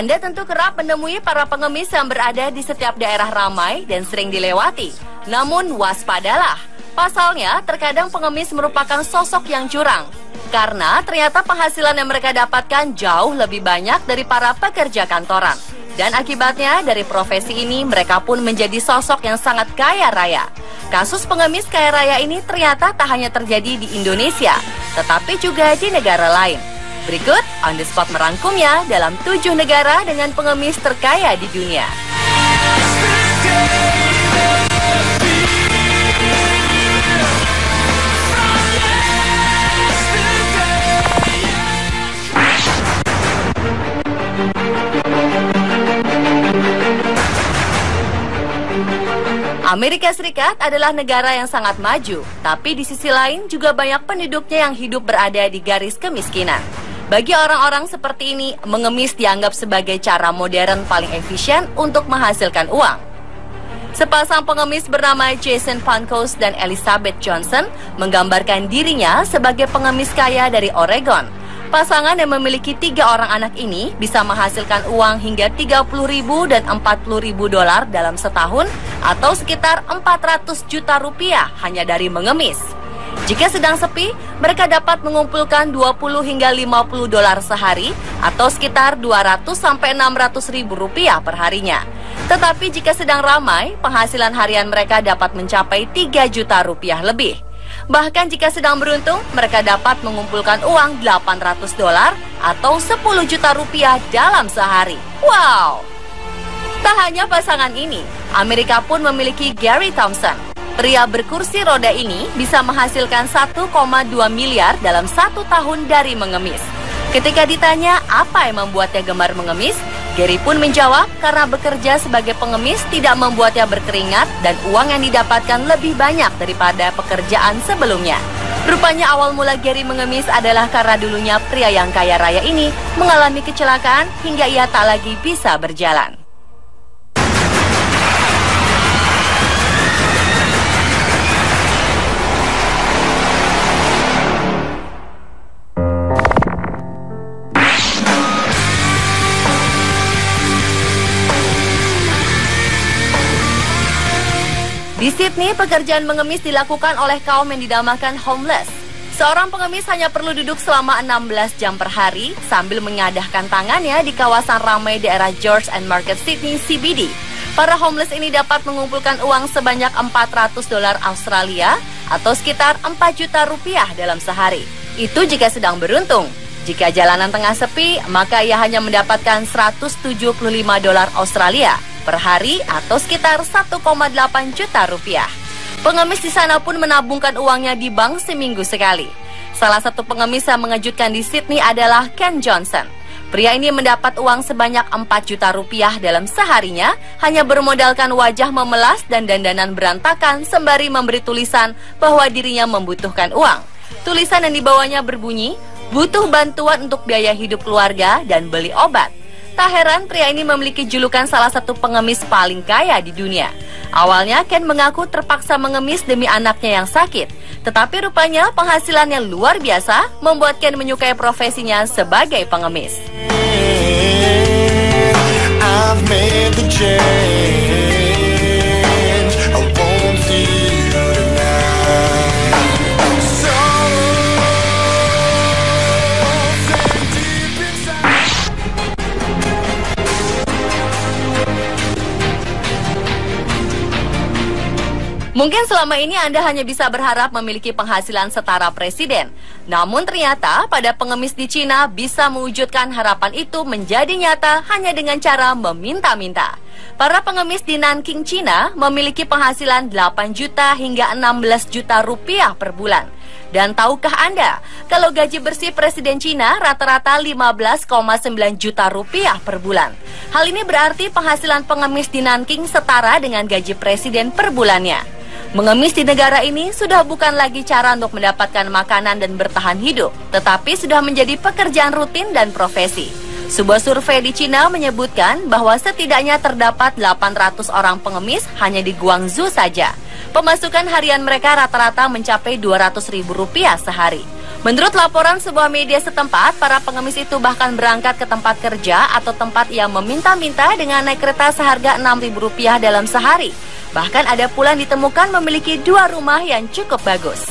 Anda tentu kerap menemui para pengemis yang berada di setiap daerah ramai dan sering dilewati. Namun waspadalah, pasalnya terkadang pengemis merupakan sosok yang curang. Karena ternyata penghasilan yang mereka dapatkan jauh lebih banyak dari para pekerja kantoran. Dan akibatnya dari profesi ini mereka pun menjadi sosok yang sangat kaya raya. Kasus pengemis kaya raya ini ternyata tak hanya terjadi di Indonesia, tetapi juga di negara lain. Berikut On The Spot merangkumnya dalam 7 negara dengan pengemis terkaya di dunia. Amerika Serikat adalah negara yang sangat maju, tapi di sisi lain juga banyak penduduknya yang hidup berada di garis kemiskinan. Bagi orang-orang seperti ini, mengemis dianggap sebagai cara modern paling efisien untuk menghasilkan uang. Sepasang pengemis bernama Jason Pankos dan Elizabeth Johnson menggambarkan dirinya sebagai pengemis kaya dari Oregon. Pasangan yang memiliki 3 orang anak ini bisa menghasilkan uang hingga $30.000 dan $40.000 dalam setahun atau sekitar 400 juta rupiah hanya dari mengemis. Jika sedang sepi, mereka dapat mengumpulkan 20 hingga $50 sehari atau sekitar 200 sampai 600 ribu rupiah per harinya. Tetapi jika sedang ramai, penghasilan harian mereka dapat mencapai 3 juta rupiah lebih. Bahkan jika sedang beruntung, mereka dapat mengumpulkan uang $800 atau 10 juta rupiah dalam sehari. Wow! Tak hanya pasangan ini, Amerika pun memiliki Gary Thompson. Pria berkursi roda ini bisa menghasilkan 1,2 miliar dalam 1 tahun dari mengemis. Ketika ditanya apa yang membuatnya gemar mengemis, Gary pun menjawab karena bekerja sebagai pengemis tidak membuatnya berkeringat dan uang yang didapatkan lebih banyak daripada pekerjaan sebelumnya. Rupanya awal mula Gary mengemis adalah karena dulunya pria yang kaya raya ini mengalami kecelakaan hingga ia tak lagi bisa berjalan. Di Sydney, pekerjaan mengemis dilakukan oleh kaum yang dinamakan homeless. Seorang pengemis hanya perlu duduk selama 16 jam per hari sambil mengadahkan tangannya di kawasan ramai daerah George and Market Sydney CBD. Para homeless ini dapat mengumpulkan uang sebanyak $400 Australia atau sekitar 4 juta rupiah dalam sehari. Itu jika sedang beruntung. Jika jalanan tengah sepi, maka ia hanya mendapatkan $175 Australia per hari atau sekitar 1,8 juta rupiah. Pengemis di sana pun menabungkan uangnya di bank seminggu sekali. Salah satu pengemis yang mengejutkan di Sydney adalah Ken Johnson. Pria ini mendapat uang sebanyak 4 juta rupiah dalam seharinya hanya bermodalkan wajah memelas dan dandanan berantakan sembari memberi tulisan bahwa dirinya membutuhkan uang. Tulisan yang dibawanya berbunyi, butuh bantuan untuk biaya hidup keluarga dan beli obat. Tak heran pria ini memiliki julukan salah satu pengemis paling kaya di dunia. Awalnya Ken mengaku terpaksa mengemis demi anaknya yang sakit. Tetapi rupanya penghasilannya luar biasa membuat Ken menyukai profesinya sebagai pengemis. I've made the change. I won't see you tonight. Mungkin selama ini Anda hanya bisa berharap memiliki penghasilan setara presiden. Namun ternyata pada pengemis di Cina bisa mewujudkan harapan itu menjadi nyata hanya dengan cara meminta-minta. Para pengemis di Nanking, Cina memiliki penghasilan 8 juta hingga 16 juta rupiah per bulan. Dan tahukah Anda, kalau gaji bersih Presiden Cina rata-rata 15,9 juta rupiah per bulan. Hal ini berarti penghasilan pengemis di Nanking setara dengan gaji presiden per bulannya. Mengemis di negara ini sudah bukan lagi cara untuk mendapatkan makanan dan bertahan hidup, tetapi sudah menjadi pekerjaan rutin dan profesi. Sebuah survei di Cina menyebutkan bahwa setidaknya terdapat 800 orang pengemis hanya di Guangzhou saja. Pemasukan harian mereka rata-rata mencapai Rp200.000 sehari. Menurut laporan sebuah media setempat, para pengemis itu bahkan berangkat ke tempat kerja atau tempat yang meminta-minta dengan naik kereta seharga Rp6.000 dalam sehari. Bahkan ada pula yang ditemukan memiliki 2 rumah yang cukup bagus.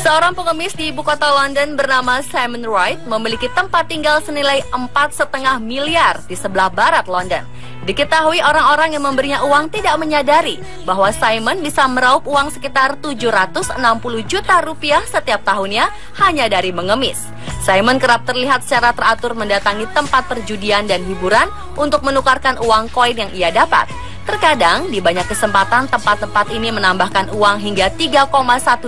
Seorang pengemis di ibu kota London bernama Simon Wright memiliki tempat tinggal senilai 4,5 miliar di sebelah barat London. Diketahui orang-orang yang memberinya uang tidak menyadari bahwa Simon bisa meraup uang sekitar 760 juta rupiah setiap tahunnya hanya dari mengemis. Simon kerap terlihat secara teratur mendatangi tempat perjudian dan hiburan untuk menukarkan uang koin yang ia dapat. Terkadang, di banyak kesempatan tempat-tempat ini menambahkan uang hingga 3,1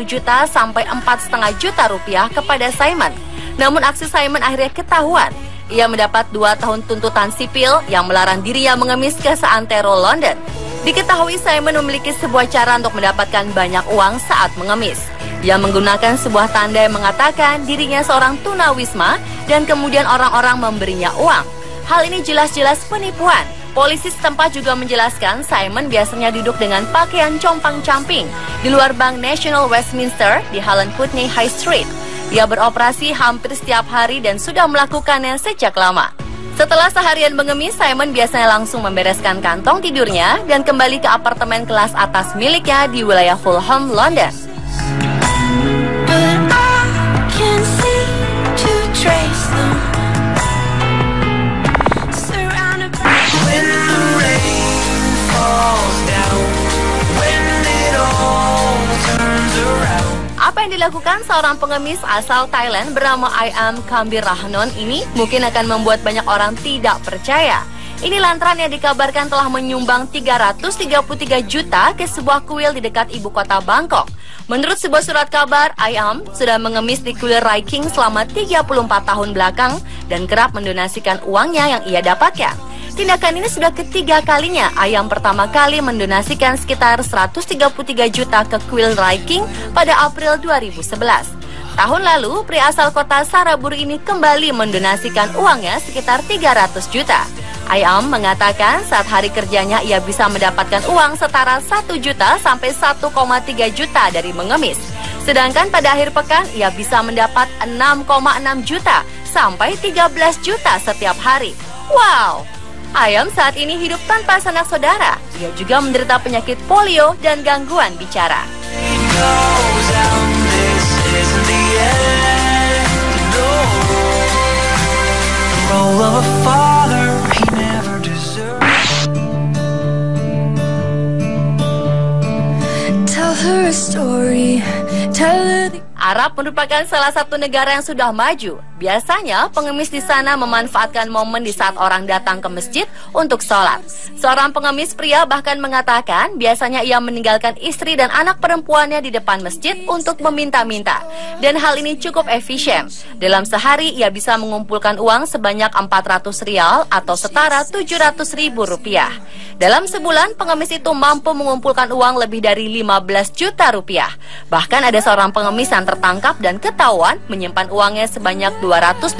juta sampai 4,5 juta rupiah kepada Simon. Namun aksi Simon akhirnya ketahuan. Ia mendapat 2 tahun tuntutan sipil yang melarang dirinya mengemis ke seantero London. Diketahui Simon memiliki sebuah cara untuk mendapatkan banyak uang saat mengemis. Ia menggunakan sebuah tanda yang mengatakan dirinya seorang tunawisma dan kemudian orang-orang memberinya uang. Hal ini jelas-jelas penipuan. Polisi setempat juga menjelaskan Simon biasanya duduk dengan pakaian compang-camping di luar Bank Nasional Westminster di Holland Putney High Street. Ia beroperasi hampir setiap hari dan sudah melakukannya sejak lama. Setelah seharian mengemis, Simon biasanya langsung membereskan kantong tidurnya dan kembali ke apartemen kelas atas miliknya di wilayah Fulham, London. Apa yang dilakukan seorang pengemis asal Thailand bernama Iam Kambirahnon ini mungkin akan membuat banyak orang tidak percaya. Ini lantaran yang dikabarkan telah menyumbang 333 juta ke sebuah kuil di dekat ibu kota Bangkok. Menurut sebuah surat kabar, Iam sudah mengemis di kuil Rai King selama 34 tahun belakang dan kerap mendonasikan uangnya yang ia dapatkan. Tindakan ini sudah ketiga kalinya. Iam pertama kali mendonasikan sekitar 133 juta ke kuil Rai King pada April 2011. Tahun lalu, pria asal kota Saraburi ini kembali mendonasikan uangnya sekitar 300 juta. Iam mengatakan saat hari kerjanya ia bisa mendapatkan uang setara 1 juta sampai 1,3 juta dari mengemis. Sedangkan pada akhir pekan ia bisa mendapat 6,6 juta sampai 13 juta setiap hari. Wow! Iam saat ini hidup tanpa sanak saudara. Ia juga menderita penyakit polio dan gangguan bicara. Tell her a story. Arab merupakan salah satu negara yang sudah maju. Biasanya pengemis di sana memanfaatkan momen di saat orang datang ke masjid untuk sholat. Seorang pengemis pria bahkan mengatakan biasanya ia meninggalkan istri dan anak perempuannya di depan masjid untuk meminta-minta. Dan hal ini cukup efisien. Dalam sehari ia bisa mengumpulkan uang sebanyak 400 rial atau setara 700 ribu rupiah. Dalam sebulan pengemis itu mampu mengumpulkan uang lebih dari 15 juta rupiah. Bahkan ada seorang pengemis yang tertangkap dan ketahuan menyimpan uangnya sebanyak 220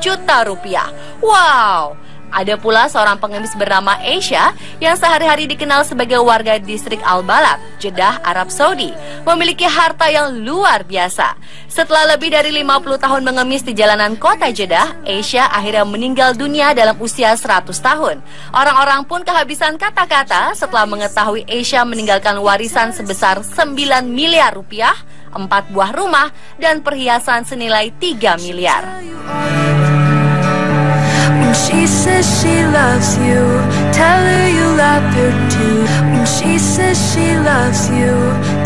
juta rupiah. Wow! Ada pula seorang pengemis bernama Asia yang sehari-hari dikenal sebagai warga distrik Al-Balad, Jeddah, Arab Saudi, memiliki harta yang luar biasa. Setelah lebih dari 50 tahun mengemis di jalanan kota Jeddah, Asia akhirnya meninggal dunia dalam usia 100 tahun. Orang-orang pun kehabisan kata-kata setelah mengetahui Asia meninggalkan warisan sebesar 9 miliar rupiah, 4 buah rumah, dan perhiasan senilai 3 miliar. When she says she loves you, tell her you love her too. When she says she loves you,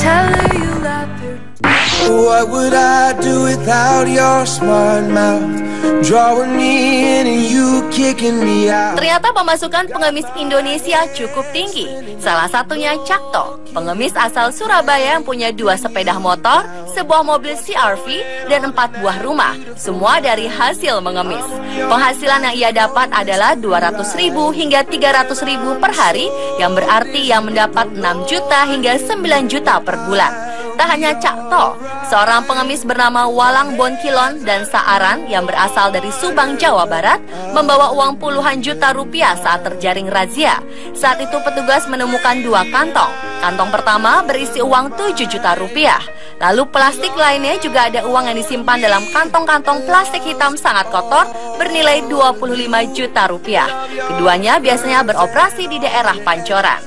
tell her you love her too. What would I do without your smart mouth? drawing me in and you kicking me out. Ternyata pemasukan pengemis Indonesia cukup tinggi. Salah satunya Cakto, pengemis asal Surabaya yang punya 2 sepeda motor, sebuah mobil CR-V, dan 4 buah rumah. Semua dari hasil mengemis. Penghasilan yang ia dapat adalah 200.000 hingga 300.000 per hari, yang berarti ia mendapat 6 juta hingga 9 juta per bulan. Tak hanya Cakto, seorang pengemis bernama Walang Bonkilon dan Saaran yang berasal dari Subang, Jawa Barat, membawa uang puluhan juta rupiah saat terjaring razia. Saat itu petugas menemukan 2 kantong. Kantong pertama berisi uang 7 juta rupiah. Lalu plastik lainnya juga ada uang yang disimpan dalam kantong-kantong plastik hitam sangat kotor bernilai 25 juta rupiah. Keduanya biasanya beroperasi di daerah Pancoran.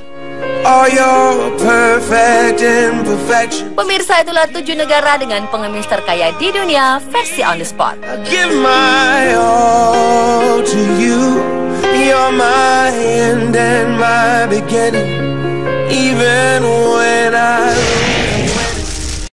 Pemirsa, itulah 7 negara dengan pengemis terkaya di dunia versi On The Spot. Give my all to you. You're my end and my beginning. Even when I